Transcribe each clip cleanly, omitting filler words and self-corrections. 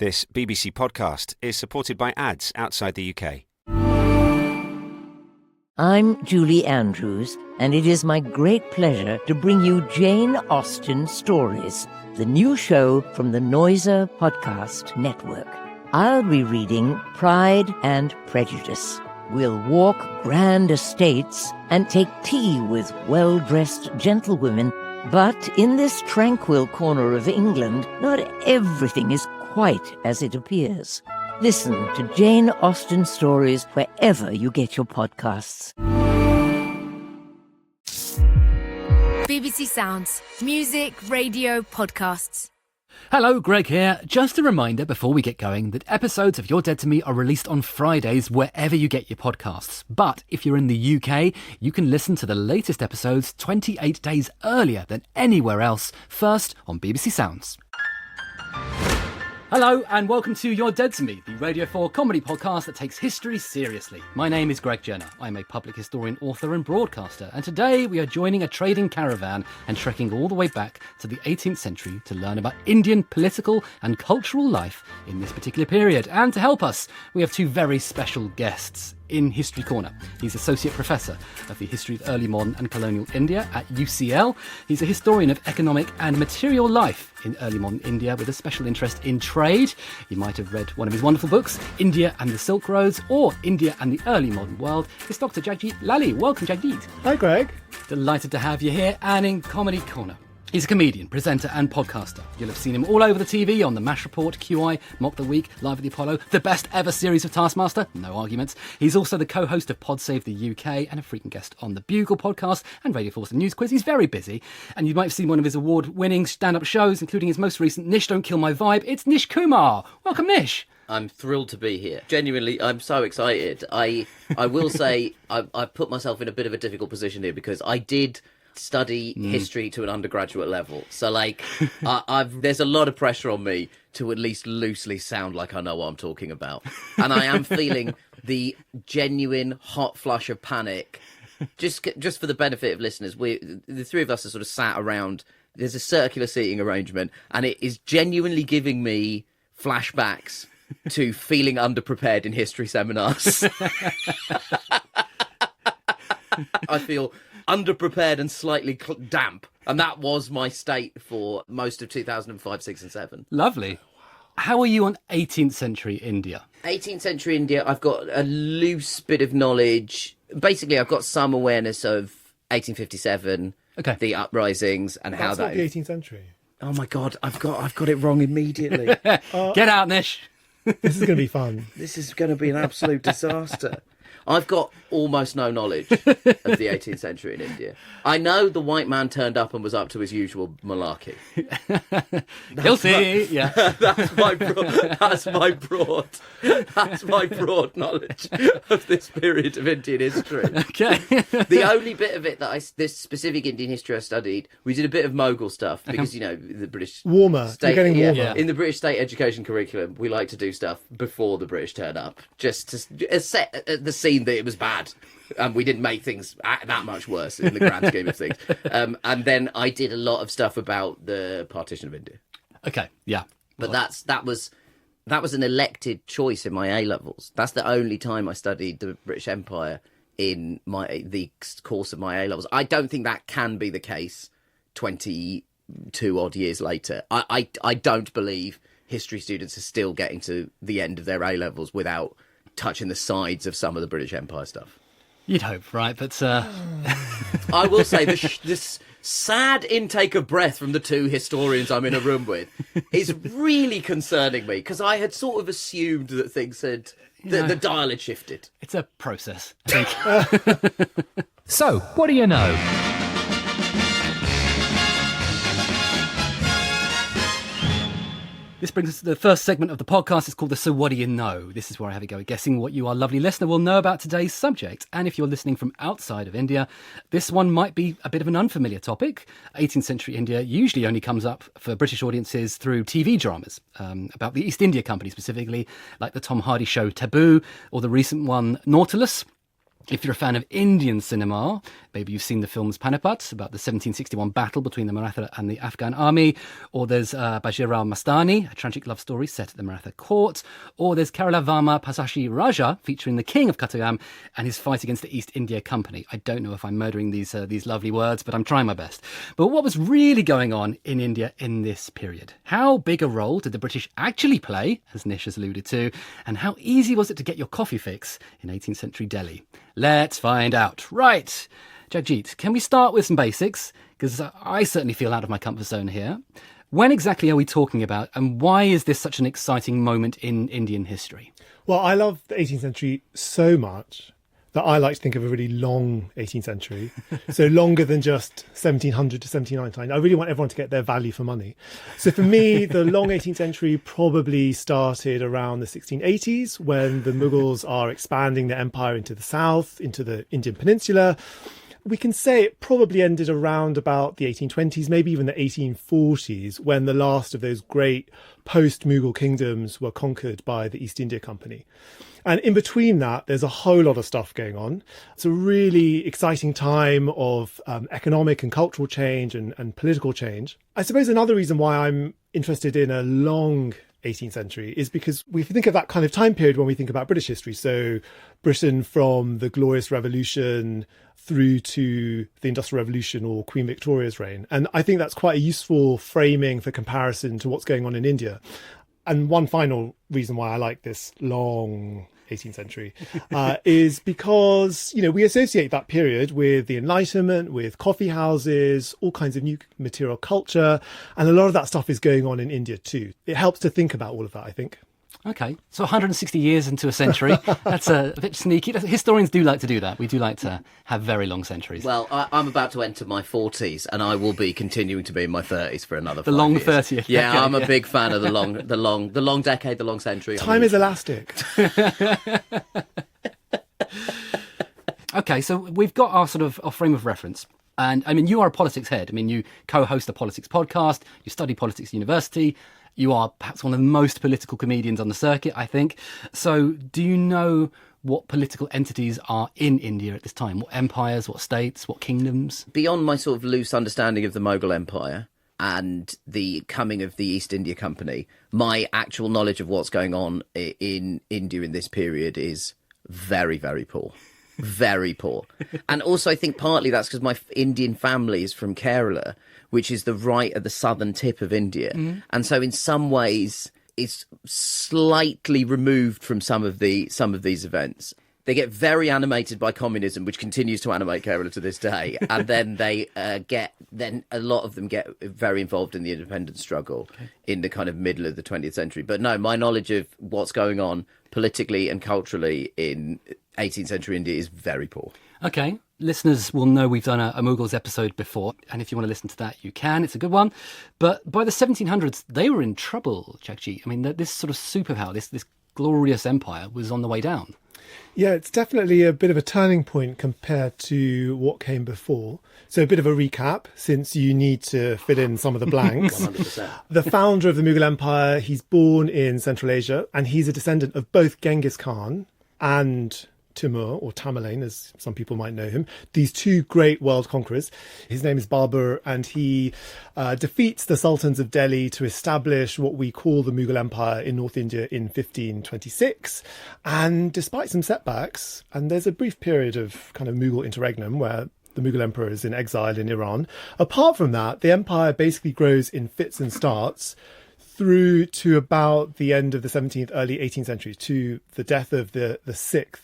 This BBC podcast is supported by ads outside the UK. I'm Julie Andrews, and it is my great pleasure to bring you Jane Austen Stories, the new show from the Noiser Podcast Network. I'll be reading Pride and Prejudice. We'll walk grand estates and take tea with well-dressed gentlewomen. But in this tranquil corner of England, not everything is quite as it appears. Listen to Jane Austen Stories wherever you get your podcasts. BBC Sounds. Music, radio, podcasts. Hello, Greg here. Just a reminder before we get going that episodes of You're Dead to Me are released on Fridays wherever you get your podcasts. But if you're in the UK, you can listen to the latest episodes 28 days earlier than anywhere else, first on BBC Sounds. Hello and welcome to You're Dead to Me, the Radio 4 comedy podcast that takes history seriously. My name is Greg Jenner. I'm a public historian, author and broadcaster, and today we are joining a trading caravan and trekking all the way back to the 18th century to learn about Indian political and cultural life in this particular period. And to help us, we have two very special guests in History Corner. He's Associate Professor of the History of Early Modern and Colonial India at UCL. He's a historian of economic and material life in early modern India with a special interest in trade. You might have read one of his wonderful books, India and the Silk Roads, or India and the Early Modern World. It's Dr. Jagjit Lally. Welcome, Jagjit. Hi, Greg. Delighted to have you here. And in Comedy Corner, he's a comedian, presenter and podcaster. You'll have seen him all over the TV on The MASH Report, QI, Mock the Week, Live at the Apollo, the best ever series of Taskmaster, no arguments. He's also the co-host of Pod Save the UK and a frequent guest on the Bugle podcast and Radio 4's News Quiz. He's very busy, and you might have seen one of his award-winning stand-up shows, including his most recent Nish Don't Kill My Vibe. It's Nish Kumar. Welcome, Nish. I'm thrilled to be here. Genuinely, I'm so excited. I will say I put myself in a bit of a difficult position here because I did study history to an undergraduate level. So, there's a lot of pressure on me to at least loosely sound like I know what I'm talking about. And I am feeling the genuine hot flush of panic. Just for the benefit of listeners, the three of us are sort of sat around. There's a circular seating arrangement, and it is genuinely giving me flashbacks to feeling underprepared in history seminars. I feel underprepared and slightly damp. And that was my state for most of 2005, 6 and 7. Lovely. How are you on 18th century India? 18th century India, I've got a loose bit of knowledge. Basically, I've got some awareness of 1857, the uprisings and how that... That's not the 18th century. Oh my God, I've got it wrong immediately. Get out, Nish. This is going to be fun. This is going to be an absolute disaster. I've got almost no knowledge of the 18th century in India. I know the white man turned up and was up to his usual malarkey. Guilty, yeah. That's my broad knowledge of this period of Indian history. Okay. The only bit of it this specific Indian history I studied, we did a bit of Mughal stuff because, the British... Warmer. State, You're getting warmer. Yeah. In the British state education curriculum, we like to do stuff before the British turn up, just to set the scene that it was bad. And we didn't make things that much worse in the grand scheme of things. And then I did a lot of stuff about the partition of India. Okay, yeah. But that was an elected choice in my A-levels. That's the only time I studied the British Empire in the course of my A-levels. I don't think that can be the case 22 odd years later. I don't believe history students are still getting to the end of their A-levels without touching the sides of some of the British Empire stuff. You'd hope, right? But I will say this sad intake of breath from the two historians I'm in a room with is really concerning me because I had sort of assumed that things had the dial had shifted. it's a process, I think. So, what do you know? This brings us to the first segment of the podcast. It's called the So What Do You Know? This is where I have a go at guessing what you, our lovely listener, will know about today's subject. And if you're listening from outside of India, this one might be a bit of an unfamiliar topic. 18th century India usually only comes up for British audiences through TV dramas about the East India Company specifically, like the Tom Hardy show Taboo or the recent one Nautilus. If you're a fan of Indian cinema, maybe you've seen the films Panipat about the 1761 battle between the Maratha and the Afghan army, or there's Bajirao Mastani, a tragic love story set at the Maratha court, or there's Kerala Varma Pasashi Raja, featuring the king of Katagam and his fight against the East India Company. I don't know if I'm murdering these lovely words, but I'm trying my best. But what was really going on in India in this period? How big a role did the British actually play, as Nish has alluded to, and how easy was it to get your coffee fix in 18th century Delhi? Let's find out. Right. Jagjit, can we start with some basics? Because I certainly feel out of my comfort zone here. When exactly are we talking about, and why is this such an exciting moment in Indian history? Well, I love the 18th century so much that I like to think of a really long 18th century. So longer than just 1700 to 1799. I really want everyone to get their value for money. So for me, the long 18th century probably started around the 1680s, when the Mughals are expanding their empire into the south, into the Indian peninsula. We can say it probably ended around about the 1820s, maybe even the 1840s, when the last of those great post-Mughal kingdoms were conquered by the East India Company. And in between that, there's a whole lot of stuff going on. It's a really exciting time of economic and cultural change and political change. I suppose another reason why I'm interested in a long 18th century is because we think of that kind of time period when we think about British history. So Britain from the Glorious Revolution through to the Industrial Revolution or Queen Victoria's reign. And I think that's quite a useful framing for comparison to what's going on in India. And one final reason why I like this long 18th century is because, you know, we associate that period with the Enlightenment, with coffee houses, all kinds of new material culture. And a lot of that stuff is going on in India too. It helps to think about all of that, I think. Okay, so 160 years into a century. That's a bit sneaky. Historians do like to do that. We do like to have very long centuries. Well, I'm about to enter my 40s, and I will be continuing to be in my 30s for another 5 years. The long 30th. Yeah, okay, I'm a big fan of the long decade, the long century. Time is elastic. Okay, so we've got our sort of our frame of reference. And I mean, you are a politics head. I mean, you co-host a politics podcast. You study politics at university. You are perhaps one of the most political comedians on the circuit, I think. So do you know what political entities are in India at this time? What empires, what states, what kingdoms? Beyond my sort of loose understanding of the Mughal Empire and the coming of the East India Company, my actual knowledge of what's going on in India in this period is very, very poor. Very poor. And also I think partly that's because my Indian family is from Kerala, which is the right at the southern tip of India. Mm. And so in some ways it's slightly removed from some of these events. They get very animated by communism, which continues to animate Kerala to this day. And then then a lot of them get very involved in the independence struggle in the kind of middle of the 20th century. But no, my knowledge of what's going on politically and culturally in 18th century India is very poor. Okay. Listeners will know we've done a Mughals episode before, and if you want to listen to that, you can. It's a good one. But by the 1700s, they were in trouble, Jagjit. I mean, this sort of superpower, this glorious empire was on the way down. Yeah, it's definitely a bit of a turning point compared to what came before. So a bit of a recap, since you need to fill in some of the blanks. 100%. The founder of the Mughal Empire, he's born in Central Asia, and he's a descendant of both Genghis Khan and Timur, or Tamerlane, as some people might know him, these two great world conquerors. His name is Babur, and he defeats the sultans of Delhi to establish what we call the Mughal Empire in North India in 1526. And despite some setbacks, and there's a brief period of kind of Mughal interregnum where the Mughal emperor is in exile in Iran, apart from that, the empire basically grows in fits and starts through to about the end of the 17th, early 18th century, to the death of the 6th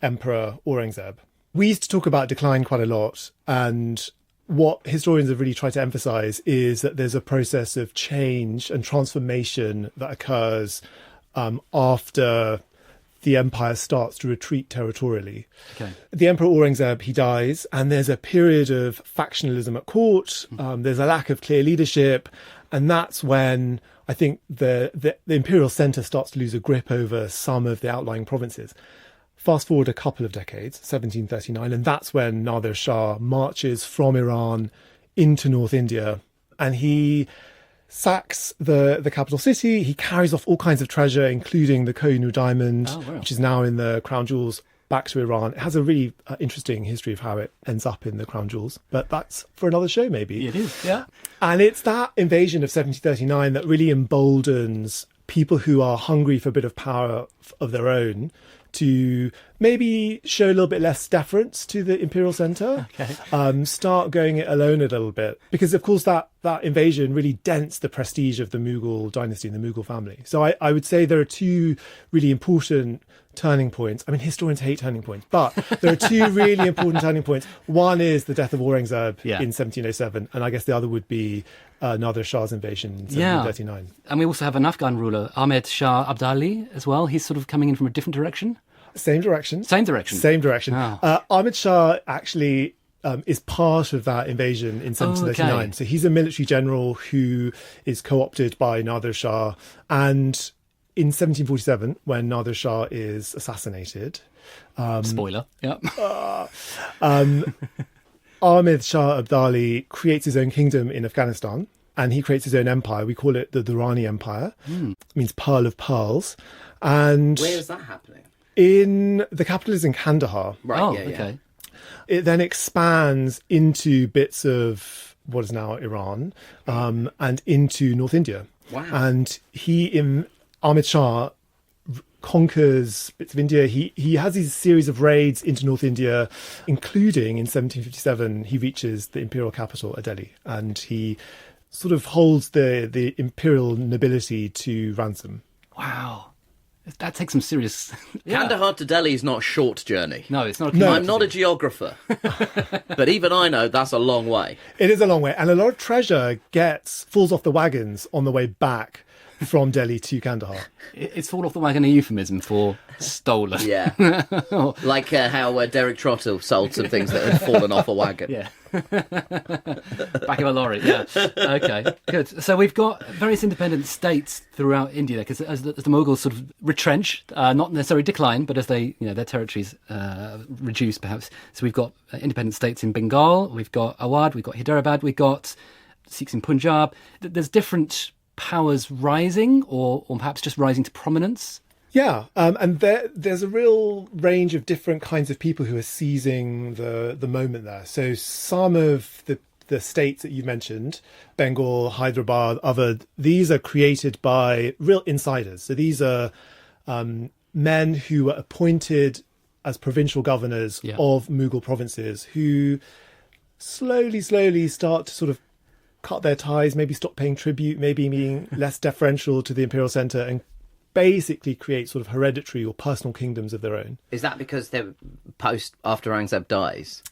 Emperor Aurangzeb. We used to talk about decline quite a lot, and what historians have really tried to emphasize is that there's a process of change and transformation that occurs after the empire starts to retreat territorially. Okay. The Emperor Aurangzeb, he dies, and there's a period of factionalism at court. There's a lack of clear leadership, and that's when I think the imperial centre starts to lose a grip over some of the outlying provinces. Fast forward a couple of decades, 1739, and that's when Nadir Shah marches from Iran into North India, and he sacks the capital city. He carries off all kinds of treasure, including the Kohinoor diamond, which is now in the Crown Jewels back to Iran. It has a really interesting history of how it ends up in the crown jewels, but that's for another show maybe. It is, yeah. And it's that invasion of 1739 that really emboldens people who are hungry for a bit of power of their own to maybe show a little bit less deference to the imperial centre, start going it alone a little bit. Because, of course, that invasion really dents the prestige of the Mughal dynasty and the Mughal family. So I would say there are two really important turning points. I mean, historians hate turning points, but there are two really important turning points. One is the death of Aurangzeb in 1707, and I guess the other would be Nader Shah's invasion in 1739. And we also have an Afghan ruler, Ahmed Shah Abdali, as well. He's sort of coming in from a different direction. Same direction. Same direction. Same direction. Oh. Ahmed Shah actually is part of that invasion in 1739. Oh, okay. So he's a military general who is co-opted by Nader Shah. And in 1747, when Nader Shah is assassinated... Spoiler, yeah. Ahmed Shah Abdali creates his own kingdom in Afghanistan, and he creates his own empire. We call it the Durrani Empire. It means Pearl of Pearls. And where is that happening? In the capital is in Kandahar. Right, okay. It then expands into bits of what is now Iran, and into North India. Wow. And Ahmed Shah conquers bits of India. He has these series of raids into North India, including in 1757, he reaches the imperial capital at Delhi, and he sort of holds the imperial nobility to ransom. Wow. That takes some serious... Kandahar to Delhi is not a short journey. No, it's not. No. I'm not a geographer, but even I know that's a long way. It is a long way, and a lot of treasure falls off the wagons on the way back from Delhi to Kandahar. It's fall off the wagon a euphemism for stolen. Yeah. Like how Derek Trottle sold some things that had fallen off a wagon. Yeah. Back of a lorry, yeah. Okay, good. So we've got various independent states throughout India, because as the Mughals sort of retrench, not necessarily decline, but as they, their territories reduce perhaps. So we've got independent states in Bengal, we've got Awadh, we've got Hyderabad, we've got Sikhs in Punjab. There's different powers rising, or perhaps just rising to prominence. Yeah, and there's a real range of different kinds of people who are seizing the moment there. So some of the states that you mentioned, Bengal, Hyderabad, Awadh, these are created by real insiders. So these are men who were appointed as provincial governors of Mughal provinces, who slowly start to sort of cut their ties, maybe stop paying tribute, maybe being less deferential to the imperial centre, and basically create sort of hereditary or personal kingdoms of their own. Is that because they're after Aurangzeb dies?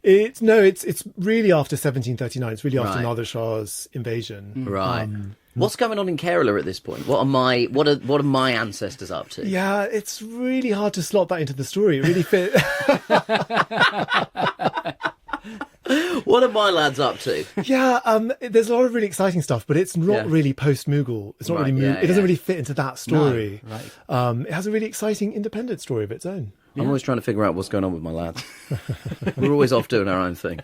It's really after 1739. It's really after Nader Shah's invasion. Right. What's going on in Kerala at this point? What are my ancestors up to? Yeah, it's really hard to slot that into the story. It really fit. What are my lads up to? Yeah, there's a lot of really exciting stuff, but it's not really post-Mughal. It's not really it doesn't really fit into that story. No, right. It has a really exciting independent story of its own. I'm always trying to figure out what's going on with my lads. We're always off doing our own thing.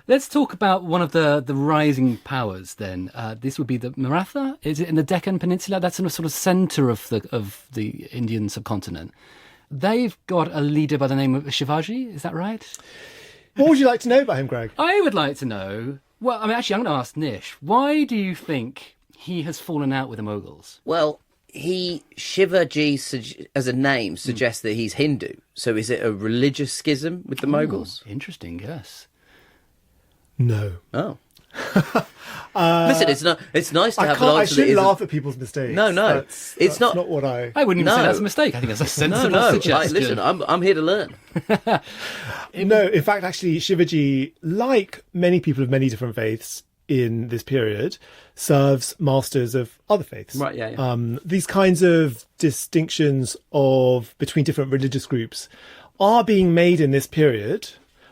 Let's talk about one of the rising powers then. This would be the Maratha. Is it in the Deccan Peninsula? That's in a sort of centre of the Indian subcontinent. They've got a leader by the name of Shivaji, is that right? What would you like to know about him, Greg? I would like to know... Well, I'm going to ask Nish. Why do you think he has fallen out with the Mughals? Well, Shivaji, as a name, suggests that he's Hindu. So is it a religious schism with the Mughals? Interesting, yes. No. Oh. Listen, it's nice to have an answer. I shouldn't laugh at people's mistakes. No, it's not what I... I wouldn't even say that's a mistake. I think that's a sensible suggestion. Listen, I'm here to learn. No, in fact, actually, Shivaji, like many people of many different faiths in this period, serves masters of other faiths. Right, yeah. These kinds of distinctions between different religious groups are being made in this period,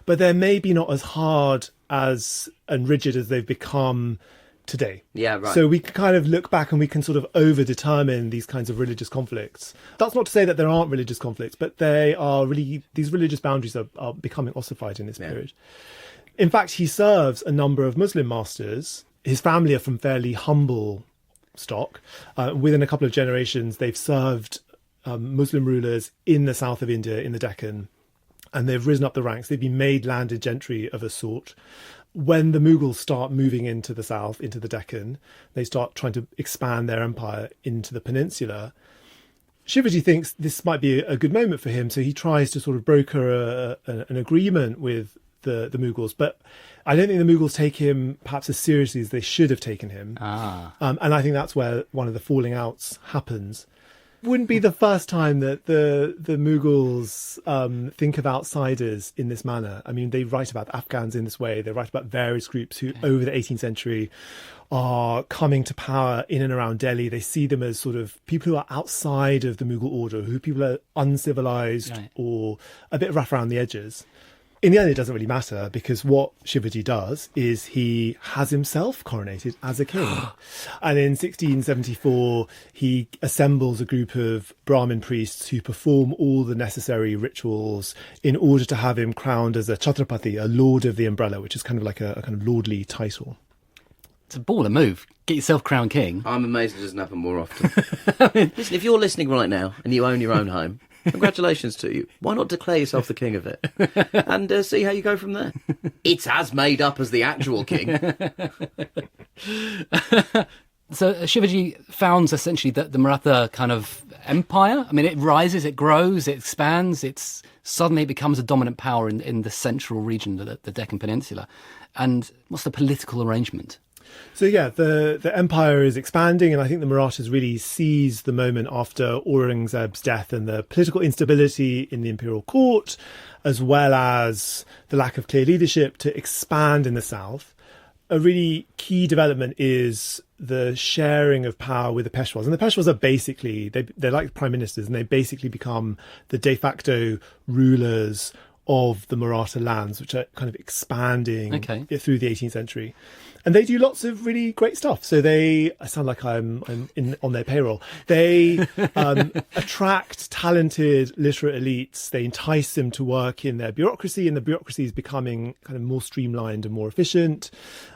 but they're maybe not as hard and rigid as they've become today. Yeah, right. So we can kind of look back and we can sort of over-determine these kinds of religious conflicts. That's not to say that there aren't religious conflicts, but these religious boundaries are becoming ossified in this period. In fact, he serves a number of Muslim masters. His family are from fairly humble stock. Within a couple of generations, they've served Muslim rulers in the south of India, in the Deccan, and they've risen up the ranks. They've been made landed gentry of a sort. When the Mughals start moving into the south, into the Deccan, they start trying to expand their empire into the peninsula. Shivaji thinks this might be a good moment for him, so he tries to sort of broker an agreement with the Mughals. But I don't think the Mughals take him perhaps as seriously as they should have taken him. And I think that's where one of the falling outs happens. Wouldn't be the first time that the Mughals think of outsiders in this manner. I mean, they write about the Afghans in this way. They write about various groups who, over the 18th century, are coming to power in and around Delhi. They see them as sort of people who are outside of the Mughal order, who people are uncivilized or a bit rough around the edges. In the end, it doesn't really matter, because what Shivaji does is he has himself coronated as a king. And in 1674, he assembles a group of Brahmin priests who perform all the necessary rituals in order to have him crowned as a Chhatrapati, a lord of the umbrella, which is kind of like a kind of lordly title. It's a baller move. Get yourself crowned king. I'm amazed it doesn't happen more often. Listen, if you're listening right now and you own your own home, congratulations to you. Why not declare yourself the king of it and see how you go from there? It's as made up as the actual king. So Shivaji founds essentially the Maratha kind of empire. I mean, it rises, it grows, it expands. Suddenly it becomes a dominant power in the central region, the Deccan Peninsula. And what's the political arrangement? So yeah, the empire is expanding, and I think the Marathas really seize the moment after Aurangzeb's death and the political instability in the imperial court, as well as the lack of clear leadership, to expand in the south. A really key development is the sharing of power with the Peshwas. And the Peshwas are basically, they're like prime ministers, and they basically become the de facto rulers of the Maratha lands, which are kind of expanding through the 18th century. And they do lots of really great stuff. So I sound like I'm on their payroll. They attract talented literate elites. They entice them to work in their bureaucracy, and the bureaucracy is becoming kind of more streamlined and more efficient.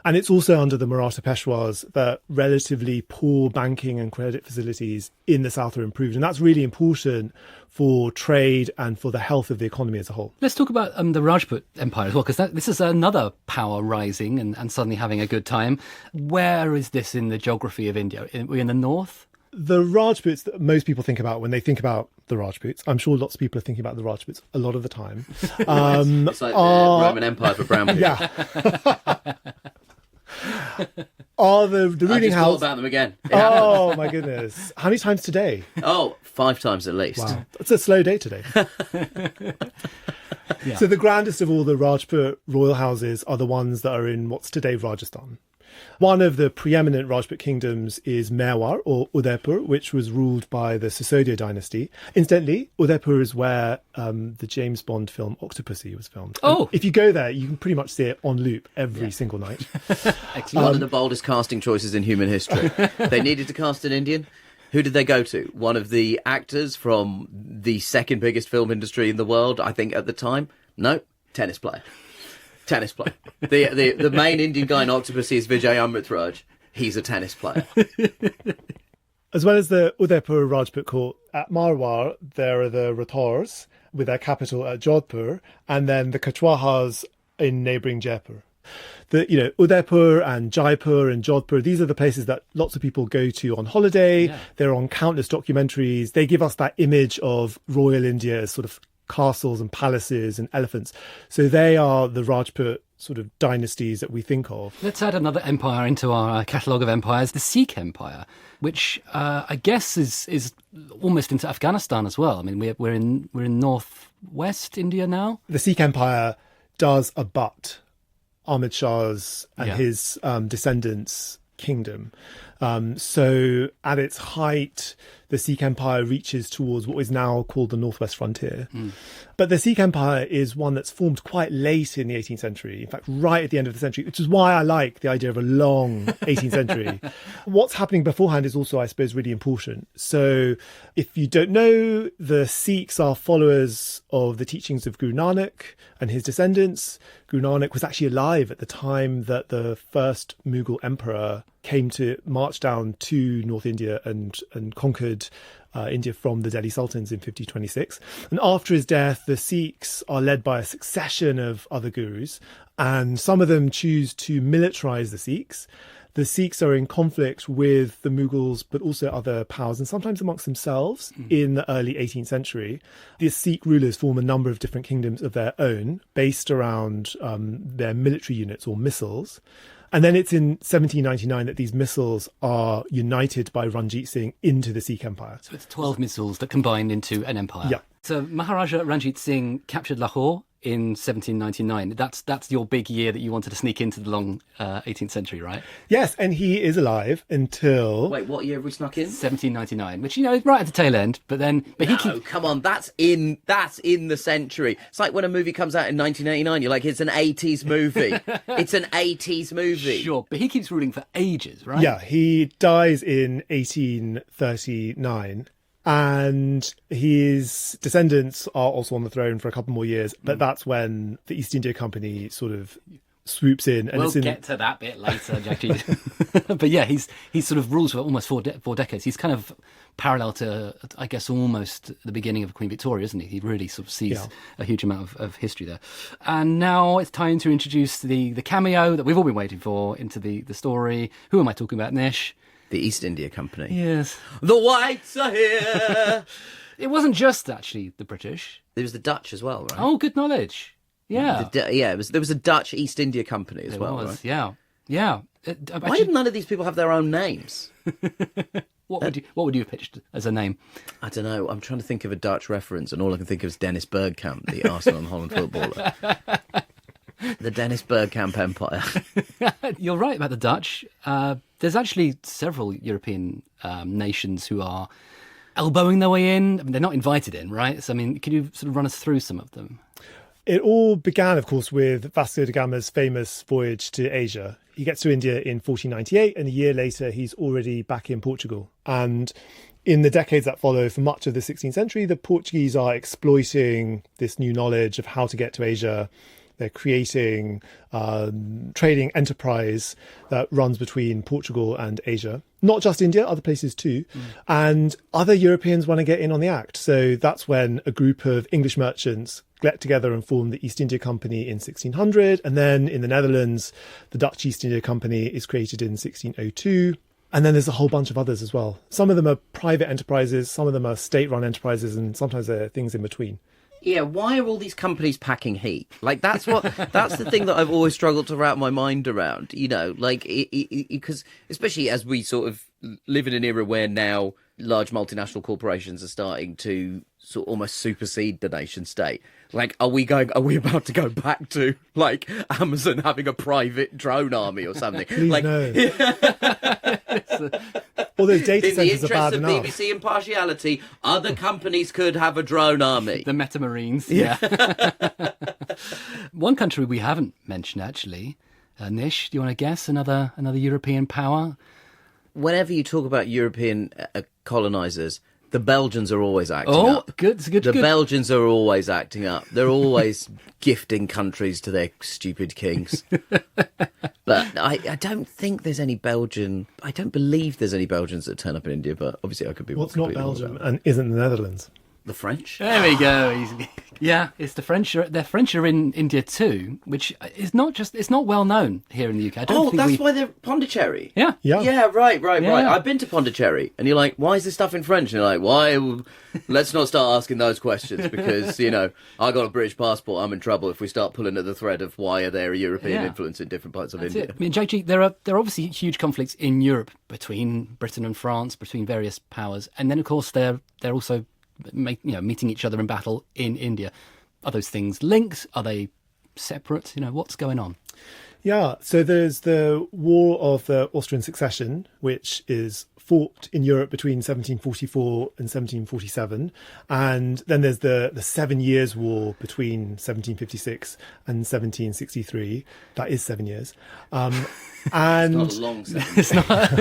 And it's also under the Maratha Peshwas that relatively poor banking and credit facilities in the south are improved. And that's really important for trade and for the health of the economy as a whole. Let's talk about the Rajput Empire as well, because this is another power rising and suddenly having a good time. Where is this in the geography of India? Are we in the north? The Rajputs that most people think about when they think about the Rajputs, I'm sure lots of people are thinking about the Rajputs a lot of the time. It's like the Roman Empire for brown people. Yeah. Are the ruling house? About them again. Oh my goodness! How many times today? Oh, 5 times at least. Wow, it's a slow day today. Yeah. So the grandest of all the Rajput royal houses are the ones that are in what's today Rajasthan. One of the preeminent Rajput kingdoms is Mewar, or Udaipur, which was ruled by the Sisodia dynasty. Incidentally, Udaipur is where the James Bond film Octopussy was filmed. Oh! And if you go there, you can pretty much see it on loop every single night. Excellent. One of the boldest casting choices in human history. They needed to cast an Indian. Who did they go to? One of the actors from the second biggest film industry in the world, I think, at the time? No, tennis player. The main Indian guy in Octopussy is Vijay Amritraj. He's a tennis player. As well as the Udaipur Rajput court, at Marwar, there are the Rathors, with their capital at Jodhpur, and then the Kachwahas in neighbouring Jaipur. Udaipur and Jaipur and Jodhpur, these are the places that lots of people go to on holiday. Yeah. They're on countless documentaries. They give us that image of royal India as sort of castles and palaces and elephants. So they are the Rajput sort of dynasties that we think of. Let's add another empire into our catalogue of empires, the Sikh Empire, which I guess is almost into Afghanistan as well. I mean, we're in northwest India now. The Sikh Empire does abut Ahmad Shah's and his descendants' kingdom. So at its height, the Sikh Empire reaches towards what is now called the Northwest Frontier. But the Sikh Empire is one that's formed quite late in the 18th century, in fact, right at the end of the century, which is why I like the idea of a long 18th century. What's happening beforehand is also, I suppose, really important. So if you don't know, the Sikhs are followers of the teachings of Guru Nanak and his descendants. Guru Nanak was actually alive at the time that the first Mughal emperor came to march down to North India and conquered India from the Delhi Sultans in 5026. And after his death, the Sikhs are led by a succession of other gurus, and some of them choose to militarize the Sikhs. The Sikhs are in conflict with the Mughals, but also other powers, and sometimes amongst themselves in the early 18th century. The Sikh rulers form a number of different kingdoms of their own, based around their military units or misls. And then it's in 1799 that these misls are united by Ranjit Singh into the Sikh Empire. So it's 12 misls that combine into an empire. Yeah. So Maharaja Ranjit Singh captured Lahore in 1799. That's your big year that you wanted to sneak into the long 18th century, right? Yes, and he is alive until... Wait, what year have we snuck in? 1799, which, is right at the tail end. But he keeps... come on, that's in the century. It's like when a movie comes out in 1989, you're like, it's an 80s movie. It's an 80s movie. Sure, but he keeps ruling for ages, right? Yeah, he dies in 1839. And his descendants are also on the throne for a couple more years. But that's when the East India Company sort of swoops in. And We'll get to that bit later, Jackie. But yeah, he sort of rules for almost four decades. He's kind of parallel to, I guess, almost the beginning of Queen Victoria, isn't he? He really sort of sees a huge amount of history there. And now it's time to introduce the cameo that we've all been waiting for into the story. Who am I talking about, Nish? The East India Company. Yes. The whites are here! It wasn't just, actually, the British. There was the Dutch as well, right? Oh, good knowledge. Yeah. There was a Dutch East India Company as There well, was, right? yeah. Yeah. Why did none of these people have their own names? What would you have pitched as a name? I don't know. I'm trying to think of a Dutch reference, and all I can think of is Dennis Bergkamp, the Arsenal and Holland footballer. The Dennis Bergkamp Empire. You're right about the Dutch. There's actually several European nations who are elbowing their way in. I mean, they're not invited in, right? So, I mean, can you sort of run us through some of them? It all began, of course, with Vasco da Gama's famous voyage to Asia. He gets to India in 1498, and a year later, he's already back in Portugal. And in the decades that follow, for much of the 16th century, the Portuguese are exploiting this new knowledge of how to get to Asia. They're creating trading enterprise that runs between Portugal and Asia. Not just India, other places too. And other Europeans want to get in on the act. So that's when a group of English merchants get together and form the East India Company in 1600. And then in the Netherlands, the Dutch East India Company is created in 1602. And then there's a whole bunch of others as well. Some of them are private enterprises, some of them are state-run enterprises, and sometimes there are things in between. Yeah, why are all these companies packing heat? Like, that's the thing that I've always struggled to wrap my mind around, like, because especially as we sort of live in an era where now large multinational corporations are starting to sort of almost supersede the nation state. Like, are we about to go back to, like, Amazon having a private drone army or something? Please like, no. All those data centers are bad in the enough. interest of BBC impartiality, other companies could have a drone army. The Metamarines, yeah. One country we haven't mentioned, actually, Nish, do you want to guess another European power? Whenever you talk about European colonisers, the Belgians are always acting up. Good. The Belgians are always acting up. They're always gifting countries to their stupid kings. But I don't think there's any Belgian... I don't believe there's any Belgians that turn up in India, but obviously I could be... What's not Belgium and isn't the Netherlands? The French? There we go. Yeah, it's the French. The French are in India too, which is it's not well known here in the UK. Why they're Pondicherry. Yeah. Yeah, right. Yeah. I've been to Pondicherry, and you're like, why is this stuff in French? And you're like, why? Let's not start asking those questions because, I got a British passport. I'm in trouble if we start pulling at the thread of why are there a European influence in different parts of India. I mean, JG, there are obviously huge conflicts in Europe between Britain and France, between various powers, and then of course they're also meeting each other in battle in India. Are those things linked? Are they separate? What's going on? Yeah, so there's the War of the Austrian Succession, which is fought in Europe between 1744 and 1747. And then there's the 7 Years' War between 1756 and 1763. That is 7 years. And It's not a long 7 years. It's not.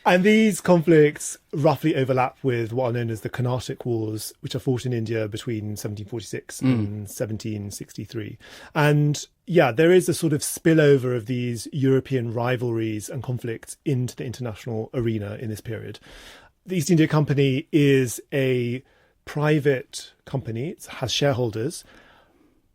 And these conflicts roughly overlap with what are known as the Carnatic Wars, which are fought in India between 1746 and 1763. And yeah, there is a sort of spillover of these European rivalries and conflicts into the international arena in this period. The East India Company is a private company. It has shareholders,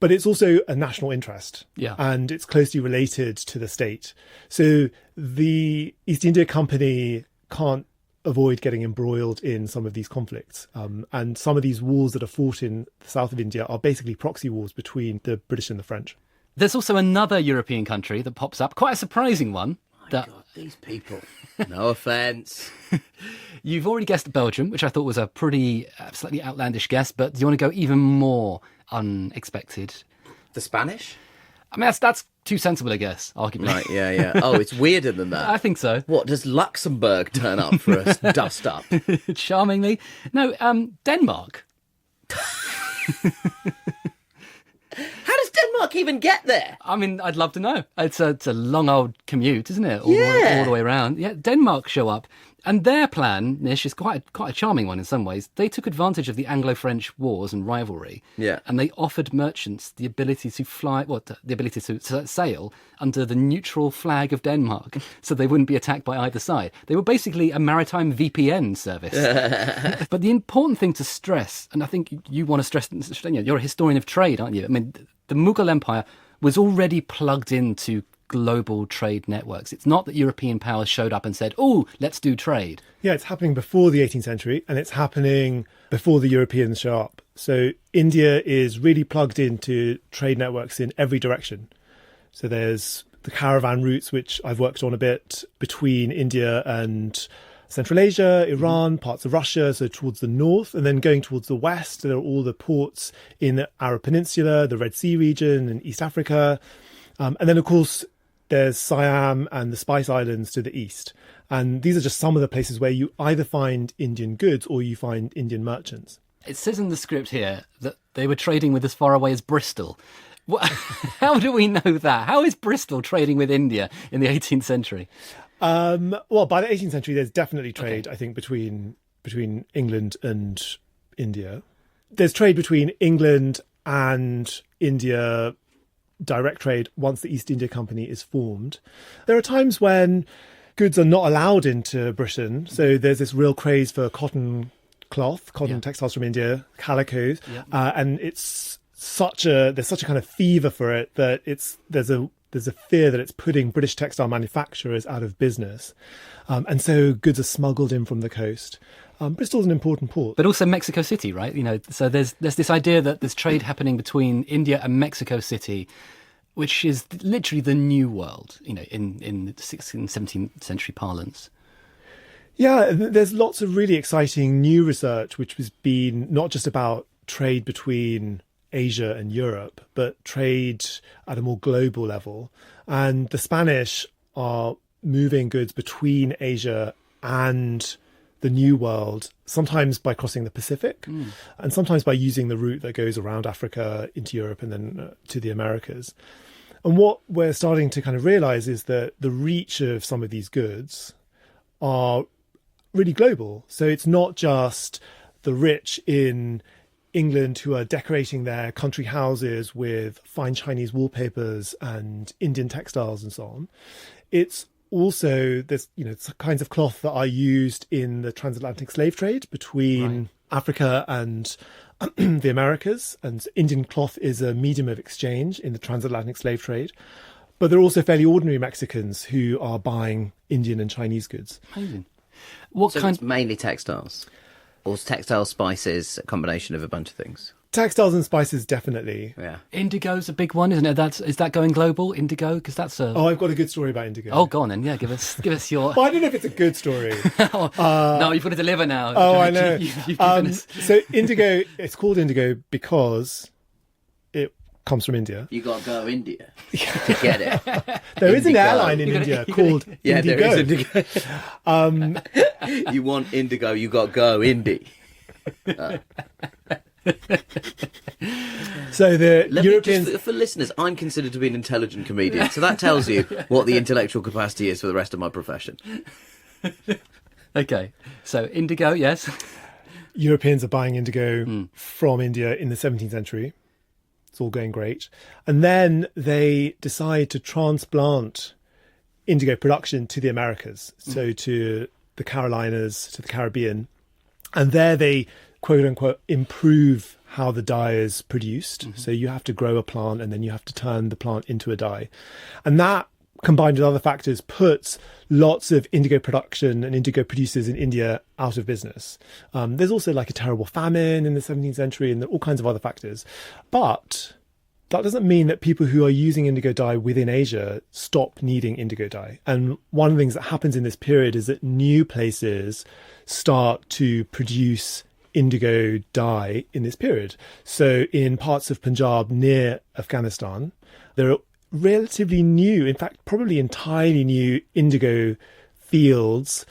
but it's also a national interest, and it's closely related to the state. So the East India Company can't avoid getting embroiled in some of these conflicts. And some of these wars that are fought in the south of India are basically proxy wars between the British and the French. There's also another European country that pops up, quite a surprising one. My God, these people. No offence. You've already guessed Belgium, which I thought was a pretty slightly outlandish guess, but do you want to go even more unexpected? The Spanish? I mean, that's too sensible a guess, arguably. Right, yeah. Oh, it's weirder than that. I think so. What, does Luxembourg turn up for us? Dust up? Charmingly. No, Denmark. How does Denmark even get there? I mean, I'd love to know. It's a long old commute, isn't it? All the way around. Yeah, Denmark show up. And their plan, Nish, is quite a charming one in some ways. They took advantage of the Anglo-French wars and rivalry. Yeah. And they offered merchants the ability to to sail under the neutral flag of Denmark so they wouldn't be attacked by either side. They were basically a maritime VPN service. But the important thing to stress, and I think you want to stress, you're a historian of trade, aren't you? I mean, the Mughal Empire was already plugged into global trade networks. It's not that European powers showed up and said, oh, let's do trade. Yeah, it's happening before the 18th century and it's happening before the Europeans show up. So India is really plugged into trade networks in every direction. So there's the caravan routes, which I've worked on a bit, between India and Central Asia, Iran, parts of Russia, so towards the north, and then going towards the west, there are all the ports in the Arab Peninsula, the Red Sea region, and East Africa. And then, of course, there's Siam and the Spice Islands to the east. And these are just some of the places where you either find Indian goods or you find Indian merchants. It says in the script here that they were trading with as far away as Bristol. How do we know that? How is Bristol trading with India in the 18th century? Well, by the 18th century, there's definitely trade, I think, between England and India. There's trade between England and India, direct trade, once the East India Company is formed. There are times when goods are not allowed into Britain. So there's this real craze for cotton textiles from India, calicos, and it's there's such a kind of fever for it that there's a fear that it's putting British textile manufacturers out of business. And so goods are smuggled in from the coast. Bristol's an important port. But also Mexico City, right? So there's this idea that there's trade happening between India and Mexico City, which is literally the new world, in the 16th and 17th century parlance. Yeah, there's lots of really exciting new research, which has been not just about trade between Asia and Europe, but trade at a more global level. And the Spanish are moving goods between Asia and the New World, sometimes by crossing the Pacific and sometimes by using the route that goes around Africa into Europe and then to the Americas. And what we're starting to kind of realize is that the reach of some of these goods are really global. So it's not just the rich in England who are decorating their country houses with fine Chinese wallpapers and Indian textiles and so on. It's also there's kinds of cloth that are used in the transatlantic slave trade between Africa and the Americas, and Indian cloth is a medium of exchange in the transatlantic slave trade. But there are also fairly ordinary Mexicans who are buying Indian and Chinese goods. Amazing. It's mainly textiles, or textile spices, a combination of a bunch of things. Textiles and spices, definitely. Yeah. Indigo's a big one, isn't it? Is that going global, indigo? Because that's a... Oh, I've got a good story about indigo. Oh, go on then. Yeah, give us your... Well, I don't know if it's a good story. No, you've got to deliver now. Oh, I know. You've given us... So indigo, it's called indigo because it comes from India. You got to go India to get it. There is an airline in India called Indigo. There is Indigo. You want indigo, you got to go Indy. So the Europeans... for listeners, I'm considered to be an intelligent comedian, so that tells you what the intellectual capacity is for the rest of my profession. Okay, so indigo, yes. Europeans are buying indigo from India in the 17th century. It's all going great. And then they decide to transplant indigo production to the Americas, so to the Carolinas, to the Caribbean. And there they, quote unquote, improve how the dye is produced. So you have to grow a plant and then you have to turn the plant into a dye. And that, combined with other factors, puts lots of indigo production and indigo producers in India out of business. There's also like a terrible famine in the 17th century and all kinds of other factors. But that doesn't mean that people who are using indigo dye within Asia stop needing indigo dye. And one of the things that happens in this period is that new places start to produce indigo dye in this period. So in parts of Punjab near Afghanistan, there are relatively new, in fact, probably entirely new indigo fields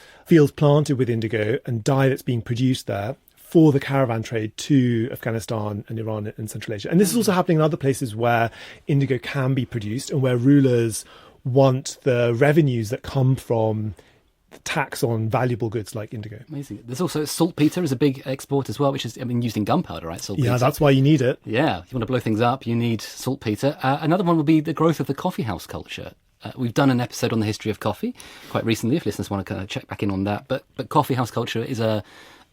planted with indigo and dye that's being produced there for the caravan trade to Afghanistan and Iran and Central Asia. And this is also happening in other places where indigo can be produced and where rulers want the revenues that come from the tax on valuable goods like indigo. Amazing. There's also saltpeter is a big export as well, which is, used in gunpowder, right? Saltpeter. Yeah, that's why you need it. Yeah, if you want to blow things up, you need saltpeter. Another one would be the growth of the coffee house culture. We've done an episode on the history of coffee quite recently, if listeners want to kind of check back in on that. But coffee house culture is an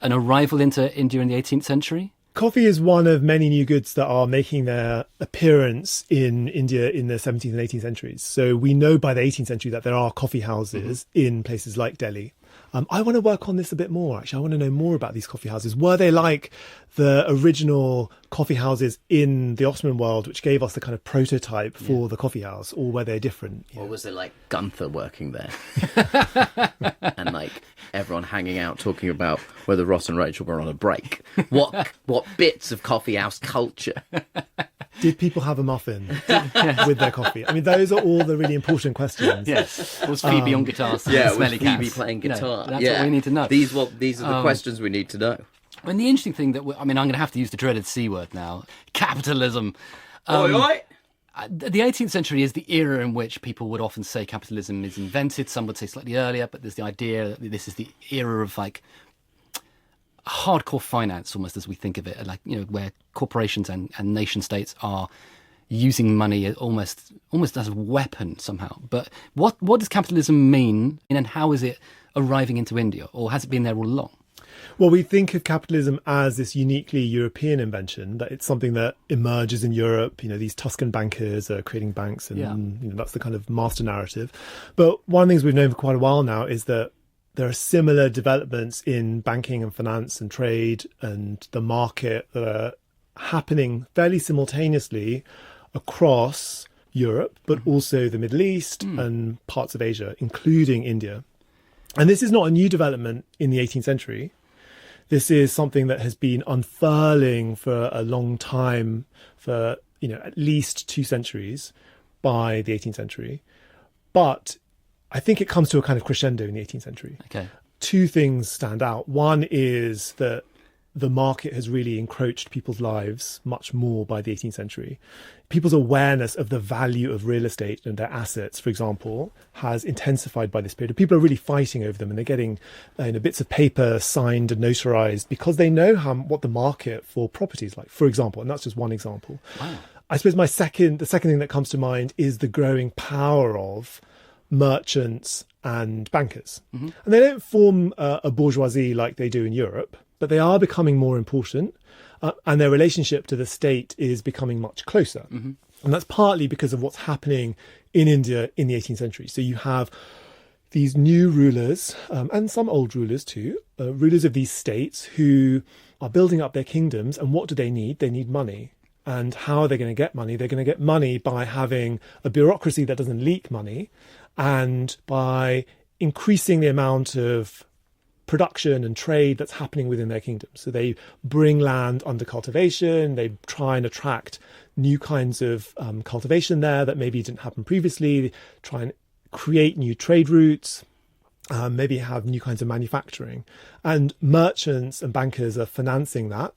arrival into India in the 18th century. Coffee is one of many new goods that are making their appearance in India in the 17th and 18th centuries. So we know by the 18th century that there are coffee houses in places like Delhi. I want to work on this a bit more, actually. I want to know more about these coffee houses. Were they like the original coffee houses in the Ottoman world, which gave us the kind of prototype for the coffee house, or were they different? Or was it like Gunther working there? And like everyone hanging out talking about whether Ross and Rachel were on a break? What bits of coffee house culture? Did people have a muffin with their coffee? I mean, those are all the really important questions. Yes. Was Phoebe on guitar? Was Smelly Phoebe cats? playing guitar? That's what we need to know. These are the questions we need to know. And the interesting thing that, I'm going to have to use the dreaded C word now, capitalism. Oi. The 18th century is the era in which people would often say capitalism is invented. Some would say slightly earlier, but there's the idea that this is the era of like hardcore finance, almost as we think of it, like, where corporations and nation states are using money almost as a weapon somehow. But what does capitalism mean, and how is it arriving into India, or has it been there all along? Well, we think of capitalism as this uniquely European invention, that it's something that emerges in Europe. These Tuscan bankers are creating banks, and that's the kind of master narrative. But one of the things we've known for quite a while now is that there are similar developments in banking and finance and trade and the market that are happening fairly simultaneously across Europe, but also the Middle East and parts of Asia, including India. And this is not a new development in the 18th century. This is something that has been unfurling for a long time, for at least 2 centuries by the 18th century. But I think it comes to a kind of crescendo in the 18th century. Okay. 2 things stand out. One is that the market has really encroached people's lives much more by the 18th century. People's awareness of the value of real estate and their assets, for example, has intensified by this period. People are really fighting over them, and they're getting bits of paper signed and notarized because they know what the market for property is like, for example. And that's just one example. Wow. I suppose the second thing that comes to mind is the growing power of merchants and bankers. And they don't form a bourgeoisie like they do in Europe, but they are becoming more important, and their relationship to the state is becoming much closer. And that's partly because of what's happening in India in the 18th century. So you have these new rulers, and some old rulers too, rulers of these states who are building up their kingdoms. And what do they need? They need money. And how are they going to get money? They're going to get money by having a bureaucracy that doesn't leak money, and by increasing the amount of production and trade that's happening within their kingdom. So they bring land under cultivation, they try and attract new kinds of cultivation there that maybe didn't happen previously, they try and create new trade routes, maybe have new kinds of manufacturing. And merchants and bankers are financing that.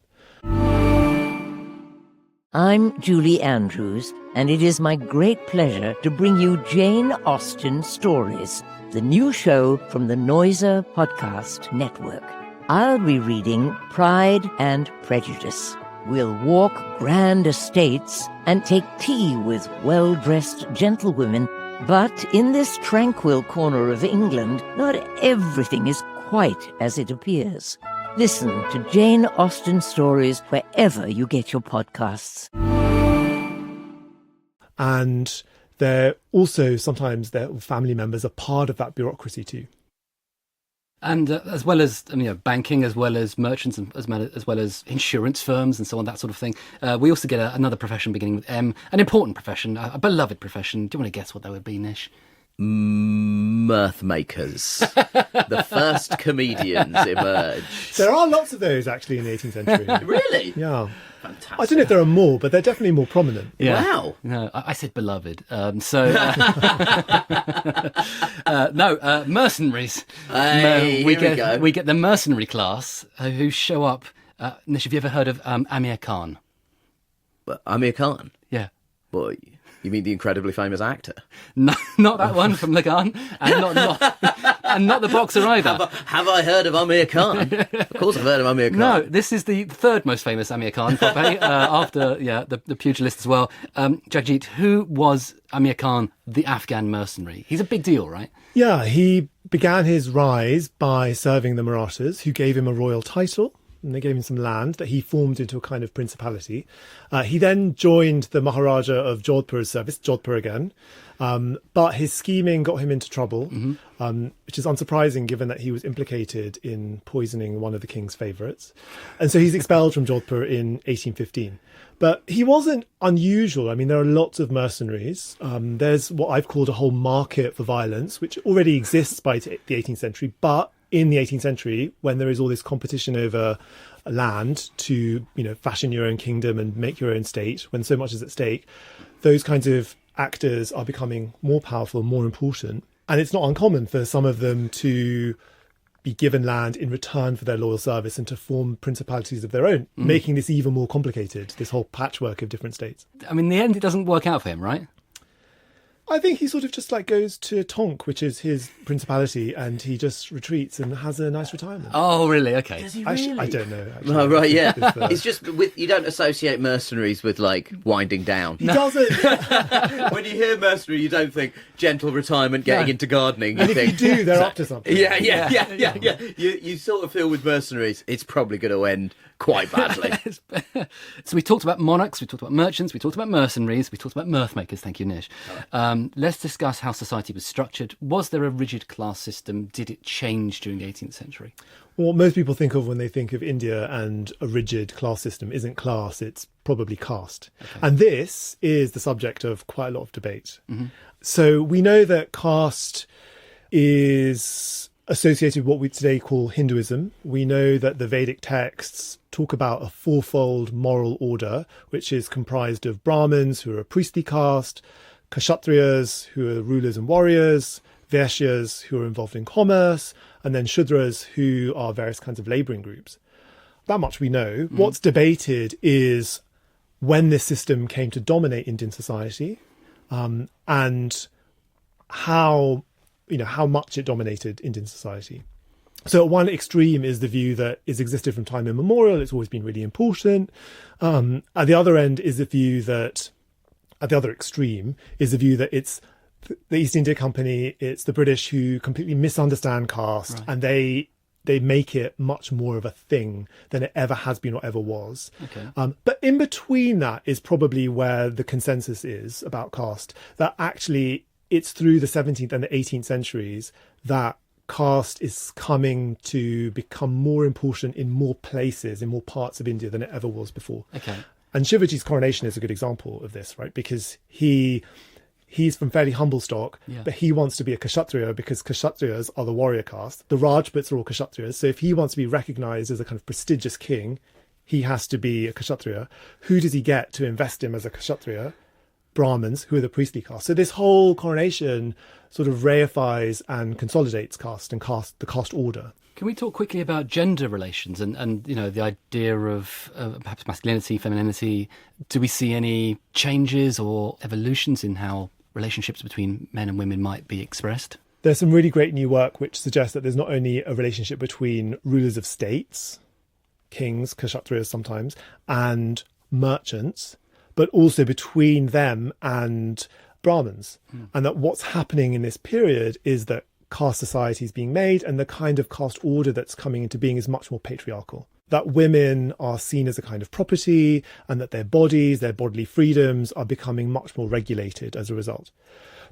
I'm Julie Andrews, and it is my great pleasure to bring you Jane Austen Stories, the new show from the Noiser Podcast Network. I'll be reading Pride and Prejudice. We'll walk grand estates and take tea with well-dressed gentlewomen. But in this tranquil corner of England, not everything is quite as it appears. Listen to Jane Austen Stories wherever you get your podcasts. And they're also, sometimes their family members are part of that bureaucracy too. And as well as banking, as well as merchants, and as well as insurance firms and so on, that sort of thing. We also get another profession beginning with M, an important profession, a beloved profession. Do you want to guess what that would be, Nish? Mirth makers. The first comedians emerge. There are lots of those actually in the 18th century. Really? Yeah. Fantastic. I don't know if there are more, but they're definitely more prominent. Yeah. Wow. No, I said beloved. Mercenaries. Hey, we here we go. get the mercenary class who show up. Nish, have you ever heard of Amir Khan? But Amir Khan? Yeah. Boy, you mean the incredibly famous actor? No, not that one from Lagan, and not the boxer either. Have I heard of Amir Khan? Of course I've heard of Amir Khan. No, this is the third most famous Amir Khan, probably, after the pugilist as well. Jagjit, who was Amir Khan, the Afghan mercenary? He's a big deal, right? Yeah, he began his rise by serving the Marathas, who gave him a royal title. And they gave him some land that he formed into a kind of principality. He then joined the Maharaja of Jodhpur's service, Jodhpur again. But his scheming got him into trouble, which is unsurprising given that he was implicated in poisoning one of the king's favourites. And so he's expelled from Jodhpur in 1815. But he wasn't unusual. I mean, there are lots of mercenaries. There's what I've called a whole market for violence, which already exists by the 18th century, but in the 18th century, when there is all this competition over land to, fashion your own kingdom and make your own state, when so much is at stake, those kinds of actors are becoming more powerful, more important. And it's not uncommon for some of them to be given land in return for their loyal service and to form principalities of their own, making this even more complicated, this whole patchwork of different states. I mean, in the end, it doesn't work out for him, right? I think he sort of just goes to Tonk, which is his principality, and he just retreats and has a nice retirement. Oh, really? Okay. Does he really? I don't know. Actually. Oh, right, yeah. It's just, you don't associate mercenaries with, winding down. He doesn't. When you hear mercenary, you don't think gentle retirement, getting into gardening. And if you do, they're up to something. Yeah. You sort of feel with mercenaries, it's probably going to end quite badly. So we talked about monarchs, we talked about merchants, we talked about mercenaries, we talked about mirth makers. Thank you, Nish. Let's discuss how society was structured. Was there a rigid class system? Did it change during the 18th century? What most people think of when they think of India and a rigid class system isn't class, it's probably caste. Okay. And this is the subject of quite a lot of debate. So we know that caste is associated with what we today call Hinduism. We know that the Vedic texts talk about a fourfold moral order, which is comprised of Brahmins, who are a priestly caste, Kshatriyas, who are rulers and warriors, Vaishyas, who are involved in commerce, and then Shudras, who are various kinds of labouring groups. That much we know. What's debated is when this system came to dominate Indian society, and how much it dominated Indian society. So at one extreme is the view that it's existed from time immemorial, it's always been really important. At the other end is the view that, at the other extreme, is the view that it's the East India Company, it's the British who completely misunderstand caste, and they make it much more of a thing than it ever has been or ever was. Okay. But in between that is probably where the consensus is about caste, that actually it's through the 17th and the 18th centuries that caste is coming to become more important in more places, in more parts of India than it ever was before. Okay. And Shivaji's coronation is a good example of this, right? Because he's from fairly humble stock, but he wants to be a Kshatriya because Kshatriyas are the warrior caste. The Rajputs are all Kshatriyas. So if he wants to be recognised as a kind of prestigious king, he has to be a Kshatriya. Who does he get to invest him as a Kshatriya? Brahmins, who are the priestly caste. So this whole coronation sort of reifies and consolidates caste and the caste order. Can we talk quickly about gender relations and the idea of perhaps masculinity, femininity? Do we see any changes or evolutions in how relationships between men and women might be expressed? There's some really great new work which suggests that there's not only a relationship between rulers of states, kings, kshatriyas sometimes, and merchants, but also between them and Brahmins. And that what's happening in this period is that caste society is being made, and the kind of caste order that's coming into being is much more patriarchal. That women are seen as a kind of property, and that their bodies, their bodily freedoms are becoming much more regulated as a result.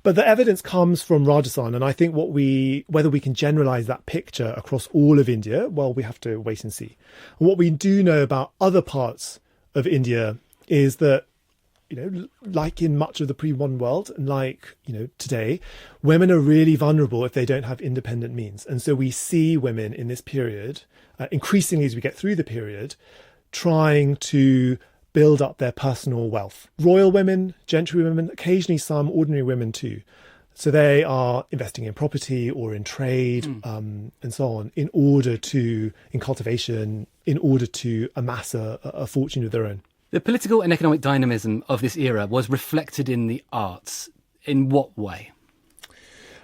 But the evidence comes from Rajasthan, and I think whether we can generalize that picture across all of India, well, we have to wait and see. What we do know about other parts of India is that, like in much of the pre-modern world, and like, today, women are really vulnerable if they don't have independent means. And so we see women in this period, increasingly as we get through the period, trying to build up their personal wealth. Royal women, gentry women, occasionally some ordinary women too. So they are investing in property or in trade and so on in cultivation, in order to amass a fortune of their own. The political and economic dynamism of this era was reflected in the arts. In what way?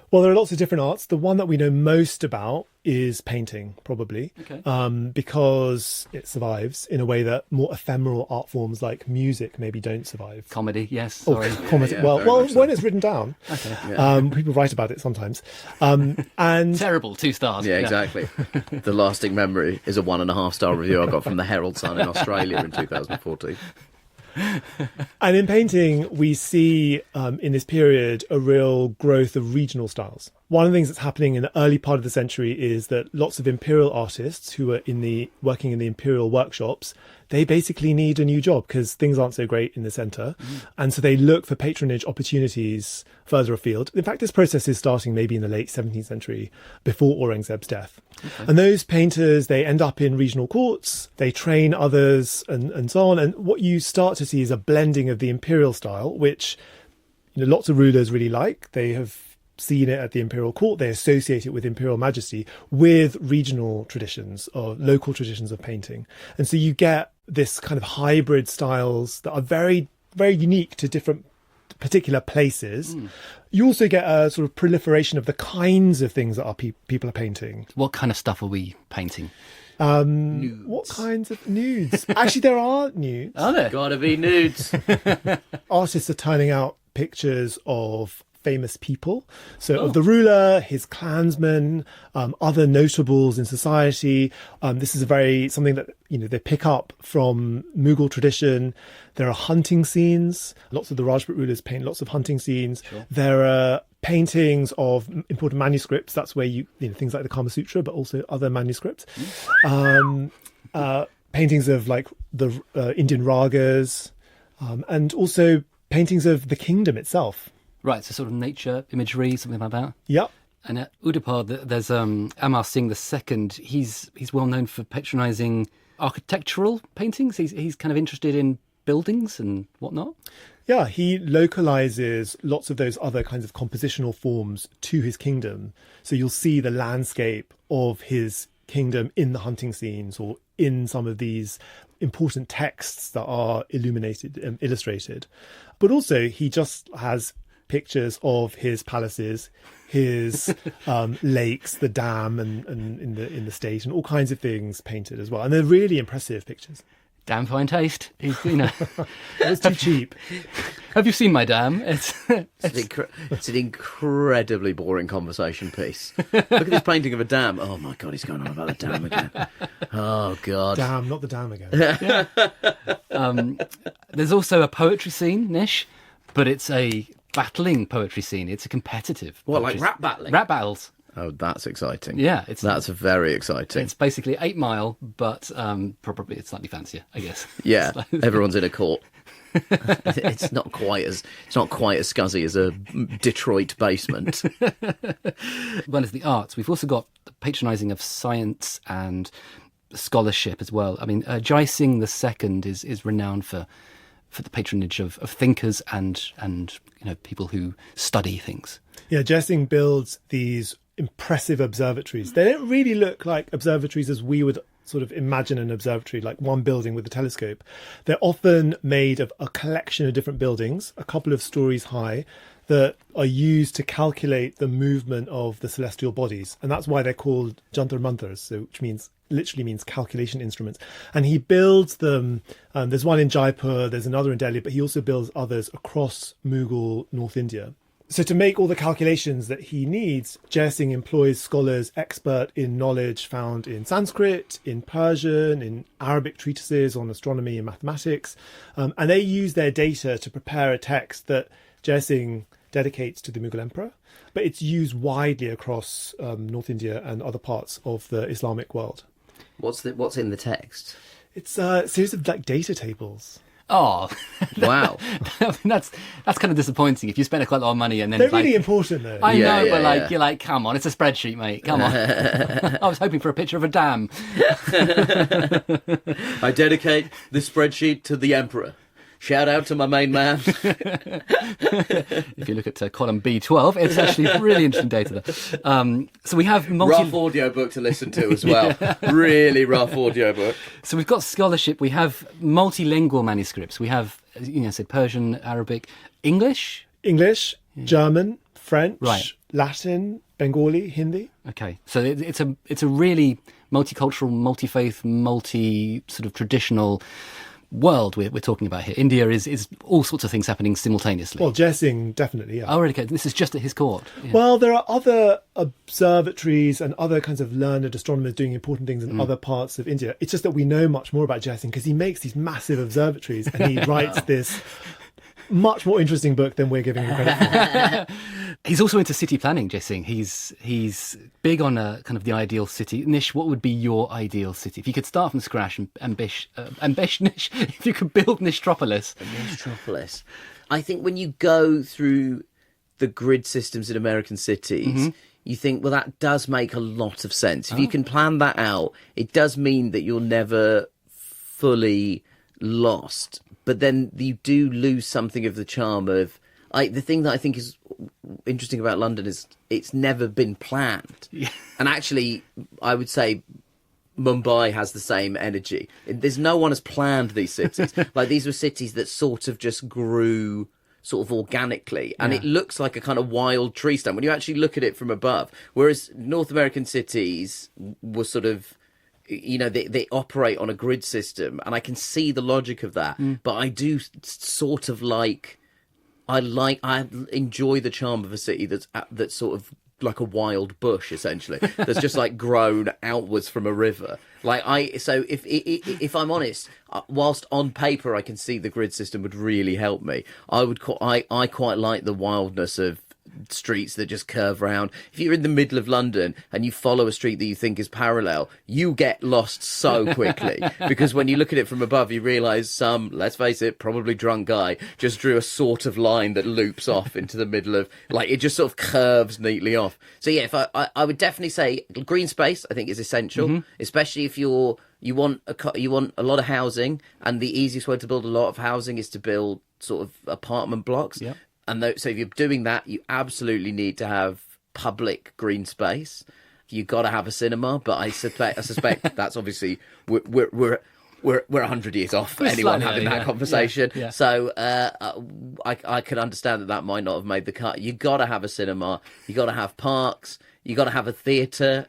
Well, there are lots of different arts. The one that we know most about is painting, probably, because it survives in a way that more ephemeral art forms like music maybe don't survive. Comedy, yes. Sorry. Comedy. When it's written down, people write about it sometimes. And terrible, 2 stars. Yeah, exactly. The lasting memory is a 1.5-star review I got from the Herald Sun in Australia in 2014. And in painting, we see in this period a real growth of regional styles. One of the things that's happening in the early part of the century is that lots of imperial artists who are working in the imperial workshops, they basically need a new job because things aren't so great in the centre. And so they look for patronage opportunities further afield. In fact, this process is starting maybe in the late 17th century, before Aurangzeb's death. And those painters, they end up in regional courts, they train others and so on. And what you start to see is a blending of the imperial style, which lots of rulers really like. They have seen it at the imperial court, they associate it with imperial majesty, with regional traditions or local traditions of painting. And so you get this kind of hybrid styles that are very, very unique to different particular places. You also get a sort of proliferation of the kinds of things that people are painting. What kind of stuff are we painting? Nudes. What kinds of nudes? Actually, there are nudes. Are there? Gotta be nudes. Artists are turning out pictures of famous people, so of the ruler, his clansmen, other notables in society. This is something that they pick up from Mughal tradition. There are hunting scenes. Lots of the Rajput rulers paint lots of hunting scenes. Sure. There are paintings of important manuscripts. That's where things like the Kama Sutra, but also other manuscripts. Paintings of like the Indian ragas, and also paintings of the kingdom itself. Right, so sort of nature imagery, something like that. Yep. And at Udaipur, there's Amar Singh II. He's well known for patronising architectural paintings. He's kind of interested in buildings and whatnot. Yeah, he localizes lots of those other kinds of compositional forms to his kingdom. So you'll see the landscape of his kingdom in the hunting scenes or in some of these important texts that are illustrated. But also he just has pictures of his palaces, his lakes, the dam, and in the state, and all kinds of things painted as well. And they're really impressive pictures. Damn fine taste. It's too cheap. Have you seen my dam? It's an incredibly boring conversation piece. Look at this painting of a dam. Oh my God, he's going on about the dam again. Oh God. Dam, not the dam again. There's also a poetry scene, Nish, but it's a battling poetry scene. It's a competitive. What, like rap battling? Rap battles. Oh, that's exciting. Yeah, that's very exciting. It's basically 8 Mile, but probably it's slightly fancier, I guess. Yeah, everyone's in a court. It's not quite as scuzzy as a Detroit basement. Well, as the arts, we've also got the patronising of science and scholarship as well. I mean, Jai Singh II is renowned for the patronage of thinkers and people who study things. Yeah, Jai Singh builds these impressive observatories. They don't really look like observatories as we would sort of imagine an observatory, like one building with a telescope. They're often made of a collection of different buildings, a couple of stories high, that are used to calculate the movement of the celestial bodies. And that's why they're called jantar mantars, so which literally means calculation instruments. And he builds them. There's one in Jaipur, there's another in Delhi, but he also builds others across Mughal North India. So to make all the calculations that he needs, Jai Singh employs scholars expert in knowledge found in Sanskrit, in Persian, in Arabic treatises on astronomy and mathematics. And they use their data to prepare a text that Jai Singh dedicates to the Mughal emperor, but it's used widely across North India and other parts of the Islamic world. What's in the text? It's a series of like data tables. Oh, wow! I mean, that's kind of disappointing. If you spend quite a lot of money and then They're really important, though. I know, but yeah. you're like, come on, it's a spreadsheet, mate. Come on. I was hoping for a picture of a dam. I dedicate this spreadsheet to the emperor. Shout out to my main man. If you look at column B12, it's actually really interesting data there. So we have rough audiobook to listen to as well. Really rough audiobook. So we've got scholarship. We have multilingual manuscripts. We have, say Persian, Arabic, English, German, French, right. Latin, Bengali, Hindi. Okay, so it's a really multicultural, multi-faith, sort of traditional world we're talking about here. India is all sorts of things happening simultaneously. Well, Jai Singh, definitely, yeah. Oh, really? Okay. This is just at his court. Yeah. Well, there are other observatories and other kinds of learned astronomers doing important things in other parts of India. It's just that we know much more about Jai Singh because he makes these massive observatories and he writes this much more interesting book than we're giving him credit for. He's also into city planning, Jai Singh. He's big on kind of the ideal city. Nish, what would be your ideal city? If you could start from scratch and Nish, if you could build Nishtropolis. Nishtropolis. I think when you go through the grid systems in American cities, you think, well, that does make a lot of sense. If you can plan that out, it does mean that you're never fully lost. But then you do lose something of the charm of... the thing that I think is interesting about London is it's never been planned. Yeah. And actually, I would say Mumbai has the same energy. There's no one has planned these cities. Like, these were cities that sort of just grew sort of organically. And it looks like a kind of wild tree stand when you actually look at it from above. Whereas North American cities were sort of... they operate on a grid system, and I can see the logic of that. But I do sort of I enjoy the charm of a city that's sort of like a wild bush, essentially, that's just like grown outwards from a river. So if I'm honest, whilst on paper I can see the grid system would really help me, I quite like the wildness of streets that just curve round. If you're in the middle of London and you follow a street that you think is parallel, you get lost so quickly because when you look at it from above, you realise some, let's face it, probably drunk guy just drew a sort of line that loops off into the middle of, it just sort of curves neatly off. So yeah, if I would definitely say green space, I think, is essential, especially if you want a lot of housing, and the easiest way to build a lot of housing is to build sort of apartment blocks. Yep. And so if you're doing that, you absolutely need to have public green space. You've got to have a cinema, but I suspect that's obviously we're 100 years off anyone having that conversation. Yeah. So I could understand that might not have made the cut. You've got to have a cinema. You've got to have parks. You've got to have a theatre.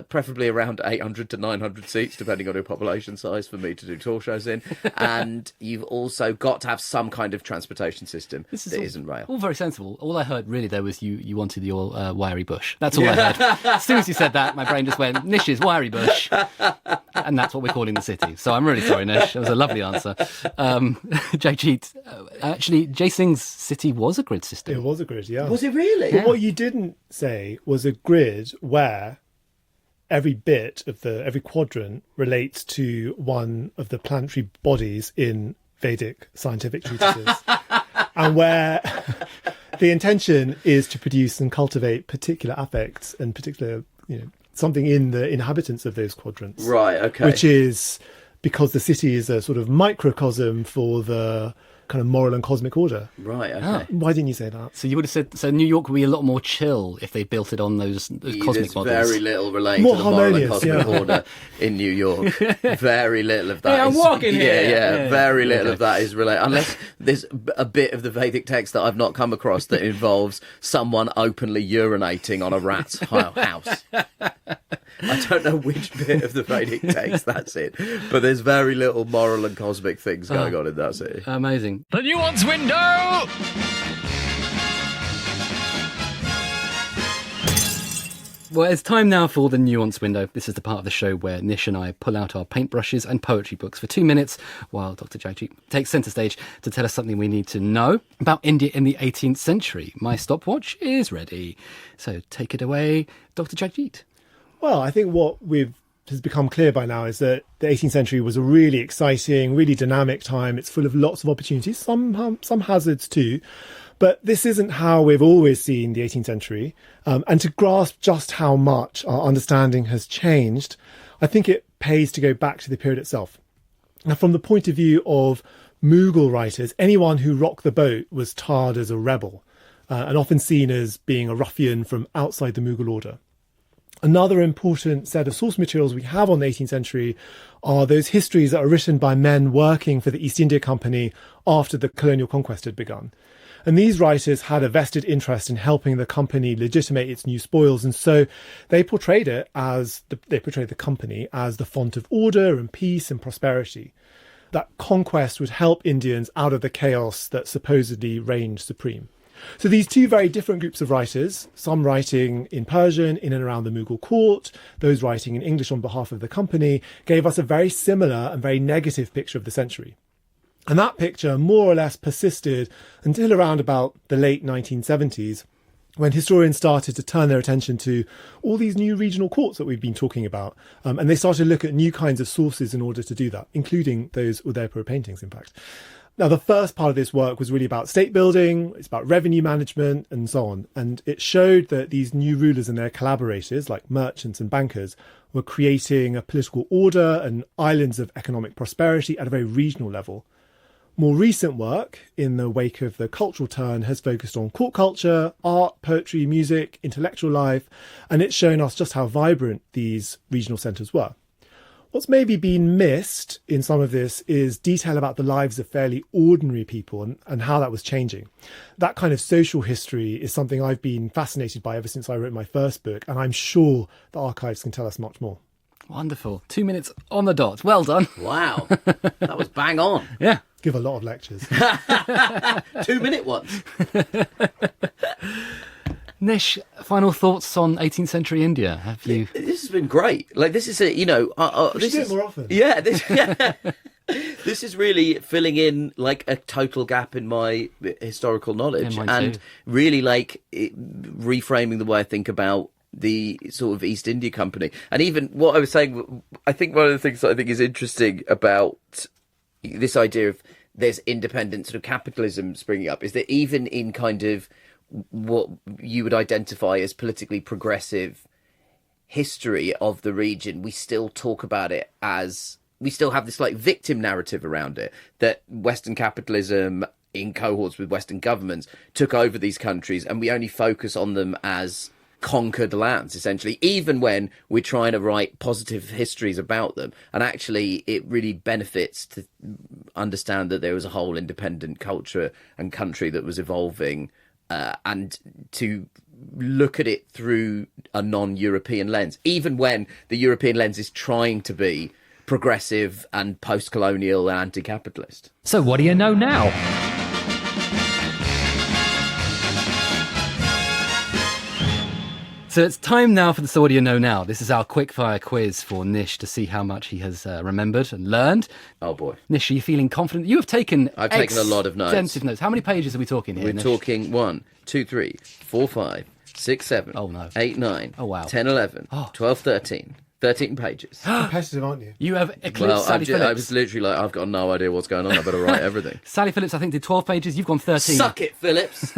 Preferably around 800 to 900 seats, depending on your population size, for me to do tour shows in. And you've also got to have some kind of transportation system that isn't rail. All very sensible. All I heard really there was you wanted your wiry bush. That's all I heard. As soon as you said that, my brain just went, Nish's wiry bush. And that's what we're calling the city. So I'm really sorry, Nish. It was a lovely answer. Jai-Jeet, actually, Jai Singh's city was a grid system. It was a grid, yeah. Was it really? But what you didn't say was a grid where every bit of every quadrant relates to one of the planetary bodies in Vedic scientific treatises, and where the intention is to produce and cultivate particular affects and particular, something in the inhabitants of those quadrants. Right. Okay. Which is because the city is a sort of microcosm for the kind of moral and cosmic order. Right, okay. Why didn't you say that? So you would have said, so New York would be a lot more chill if they built it on those cosmic There's models. very little relating More to the moral and harmonious, cosmic yeah. order in New York. Very little of that. Hey, I'm is- walking here. Yeah, very little Okay. of that is related. Unless there's a bit of the Vedic text that I've not come across that involves someone openly urinating on a rat's house. I don't know which bit of the Vedic text that's in, but there's very little moral and cosmic things going on in that city. Amazing. The Nuance Window! Well, it's time now for the Nuance Window. This is the part of the show where Nish and I pull out our paintbrushes and poetry books for 2 minutes while Dr. Jagjeet takes centre stage to tell us something we need to know about India in the 18th century. My stopwatch is ready. So take it away, Dr. Jagjeet. Well, I think what has become clear by now is that the 18th century was a really exciting, really dynamic time. It's full of lots of opportunities, some hazards too. But this isn't how we've always seen the 18th century. And to grasp just how much our understanding has changed, I think it pays to go back to the period itself. Now, from the point of view of Mughal writers, anyone who rocked the boat was tarred as a rebel and often seen as being a ruffian from outside the Mughal order. Another important set of source materials we have on the 18th century are those histories that are written by men working for the East India Company after the colonial conquest had begun. And these writers had a vested interest in helping the company legitimate its new spoils. And so they portrayed the company as the font of order and peace and prosperity. That conquest would help Indians out of the chaos that supposedly reigned supreme. So these two very different groups of writers, some writing in Persian in and around the Mughal court, those writing in English on behalf of the company, gave us a very similar and very negative picture of the century. And that picture more or less persisted until around about the late 1970s, when historians started to turn their attention to all these new regional courts that we've been talking about. And they started to look at new kinds of sources in order to do that, including those Udaipur paintings, in fact. Now, the first part of this work was really about state building, it's about revenue management and so on. And it showed that these new rulers and their collaborators, like merchants and bankers, were creating a political order and islands of economic prosperity at a very regional level. More recent work, in the wake of the cultural turn, has focused on court culture, art, poetry, music, intellectual life, and it's shown us just how vibrant these regional centres were. What's maybe been missed in some of this is detail about the lives of fairly ordinary people and how that was changing. That kind of social history is something I've been fascinated by ever since I wrote my first book, and I'm sure the archives can tell us much more. Wonderful. 2 minutes on the dot. Well done. Wow, that was bang on. Yeah. Give a lot of lectures. 2 minute ones. Nish, final thoughts on 18th century India? Have you? This has been great. Like, this is a, We this should do is it more often. Yeah, this is really filling in like a total gap in my historical knowledge, Yeah, mine and too. really reframing the way I think about the sort of East India Company. And even what I was saying, I think one of the things that I think is interesting about this idea of there's independent sort of capitalism springing up is that even in kind of what you would identify as politically progressive history of the region, we still talk about it as, we still have this like victim narrative around it, that Western capitalism in cohorts with Western governments took over these countries, and we only focus on them as conquered lands, essentially, even when we're trying to write positive histories about them. And actually, it really benefits to understand that there was a whole independent culture and country that was evolving, and to look at it through a non-European lens, even when the European lens is trying to be progressive and post-colonial and anti-capitalist. So what do you know now? So it's time now for the So What Do You Know Now? This is our quickfire quiz for Nish to see how much he has remembered and learned. Oh boy. Nish, are you feeling confident? You have taken I've taken a lot of notes. Extensive notes. How many pages are we talking here, We're Nish? talking 1, 2, 3, 4, 5, 6, 7, Oh, no. 8, 9, Oh, wow. 10, 11, Oh. 12, 13. 13 pages. Competitive, aren't you? You have eclipsed Well, Sally I Phillips. was literally like, I've got no idea what's going on. I better write everything. Sally Phillips, I think, did 12 pages. You've gone 13. Suck it, Phillips.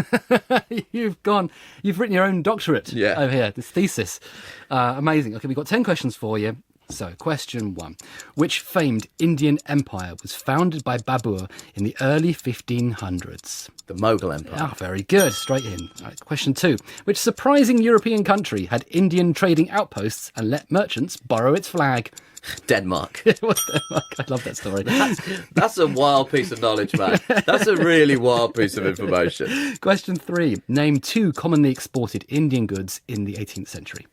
You've written your own doctorate Yeah. over here, this thesis. Amazing. Okay, we've got 10 questions for you. So, question 1. Which famed Indian empire was founded by Babur in the early 1500s? The Mughal Empire. Ah, very good. Straight in. All right, question 2. Which surprising European country had Indian trading outposts and let merchants borrow its flag? Denmark. It was Denmark. I love that story. That's a wild piece of knowledge, man. That's a really wild piece of information. Question 3. Name 2 commonly exported Indian goods in the 18th century.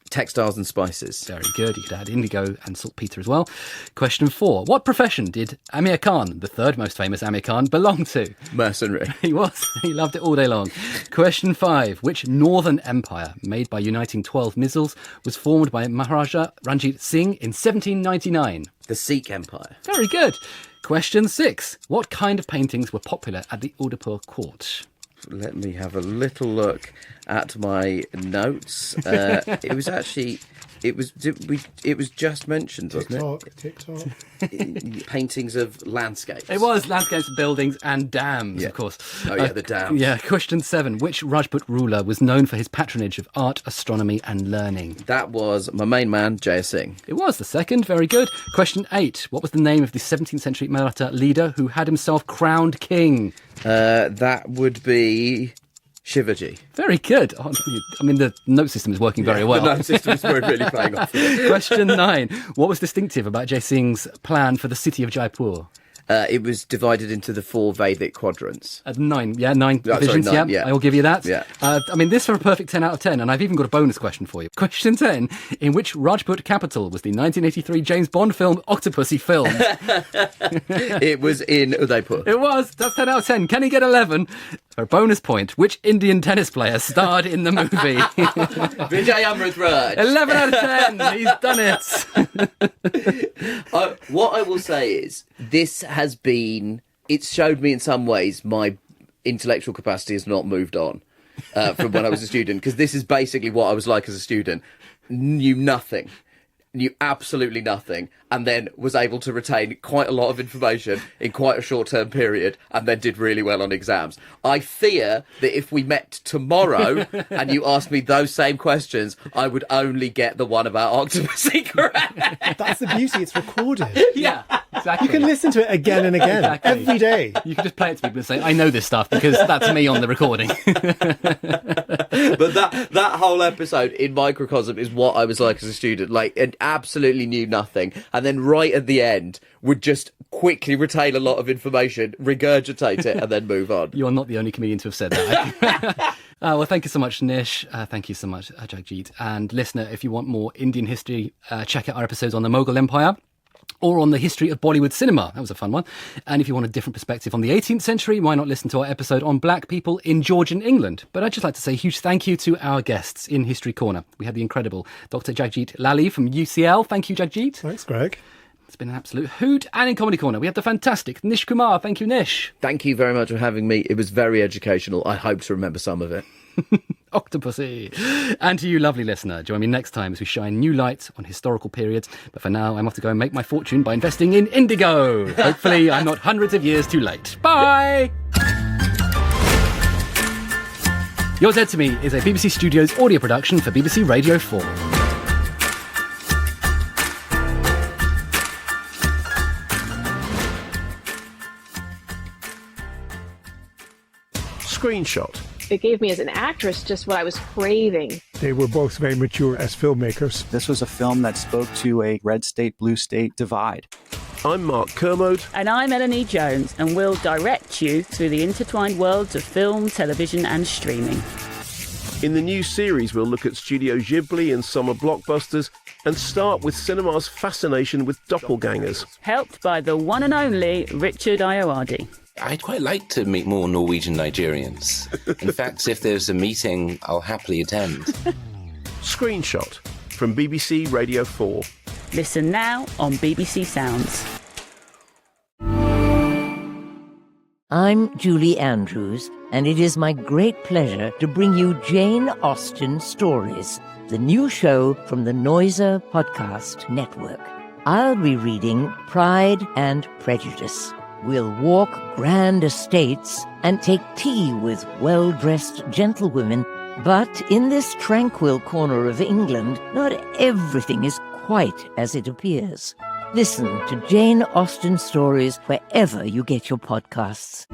Textiles and spices. Very good. You could add indigo and saltpeter as well. Question 4. What profession did Amir Khan, the third most famous Amir Khan, belong to? Mercenary. He was. He loved it all day long. Question 5. Which northern empire, made by uniting 12 missiles, was formed by Maharaja Ranjit Singh in 1799? The Sikh Empire. Very good. Question 6. What kind of paintings were popular at the Udaipur court? Let me have a little look at my notes. It was actually, it was just mentioned, wasn't it? TikTok. Paintings of landscapes. It was landscapes, buildings and dams, of course. Oh, yeah, the dams. Yeah. Question 7. Which Rajput ruler was known for his patronage of art, astronomy and learning? That was my main man, Jaya Singh. It was the second. Very good. Question 8. What was the name of the 17th century Maratha leader who had himself crowned king? That would be Shivaji. Very good. Oh, I mean, the note system is working very well. The note system is really playing off. Question 9. What was distinctive about Jai Singh's plan for the city of Jaipur? It was divided into the 4 Vedic quadrants. 9 divisions, nine, yeah. I will give you that. Yeah. I mean, this for a perfect 10 out of 10, and I've even got a bonus question for you. Question 10. In which Rajput capital was the 1983 James Bond film Octopussy filmed? It was in Udaipur. It was. That's 10 out of 10. Can he get 11? For a bonus point, which Indian tennis player starred in the movie? Vijay Amritraj. 11 out of 10. He's done it. What I will say is, this has been... It's showed me in some ways my intellectual capacity has not moved on from when I was a student, because this is basically what I was like as a student. Knew nothing. Knew absolutely nothing, and then was able to retain quite a lot of information in quite a short-term period, and then did really well on exams. I fear that if we met tomorrow and you asked me those same questions, I would only get the one about Octopussy correct. That's the beauty. It's recorded. Yeah, exactly. You can listen to it again and again, Exactly. every day. You can just play it to people and say, I know this stuff because that's me on the recording. But that whole episode in microcosm is what I was like as a student. Like, and absolutely knew nothing, and then right at the end would just quickly retain a lot of information, regurgitate it, and then move on. You're not the only comedian to have said that. Well, thank you so much, Nish. Thank you so much, Jagjit. And listener, if you want more Indian history, check out our episodes on the Mughal Empire or on the history of Bollywood cinema. That was a fun one. And if you want a different perspective on the 18th century, why not listen to our episode on black people in Georgian England? But I'd just like to say a huge thank you to our guests in History Corner. We had the incredible Dr. Jagjit Lally from UCL. Thank you, Jagjit. Thanks, Greg. It's been an absolute hoot. And in Comedy Corner, we had the fantastic Nish Kumar. Thank you, Nish. Thank you very much for having me. It was very educational. I hope to remember some of it. Octopussy. And to you, lovely listener, join me next time as we shine new light on historical periods. But for now, I'm off to go and make my fortune by investing in indigo. Hopefully, I'm not hundreds of years too late. Bye! You're Dead to Me is a BBC Studios audio production for BBC Radio 4. Screenshot. It gave me as an actress just what I was craving. They were both very mature as filmmakers. This was a film that spoke to a red state, blue state divide. I'm Mark Kermode. And I'm Melanie Jones, and we'll direct you through the intertwined worlds of film, television and streaming. In the new series, we'll look at Studio Ghibli and summer blockbusters and start with cinema's fascination with doppelgangers. Helped by the one and only Richard Ayoade. I'd quite like to meet more Norwegian Nigerians. In fact, if there's a meeting, I'll happily attend. Screenshot from BBC Radio 4. Listen now on BBC Sounds. I'm Julie Andrews, and it is my great pleasure to bring you Jane Austen Stories, the new show from the Noiser Podcast Network. I'll be reading Pride and Prejudice. We'll walk grand estates and take tea with well-dressed gentlewomen. But in this tranquil corner of England, not everything is quite as it appears. Listen to Jane Austen Stories wherever you get your podcasts.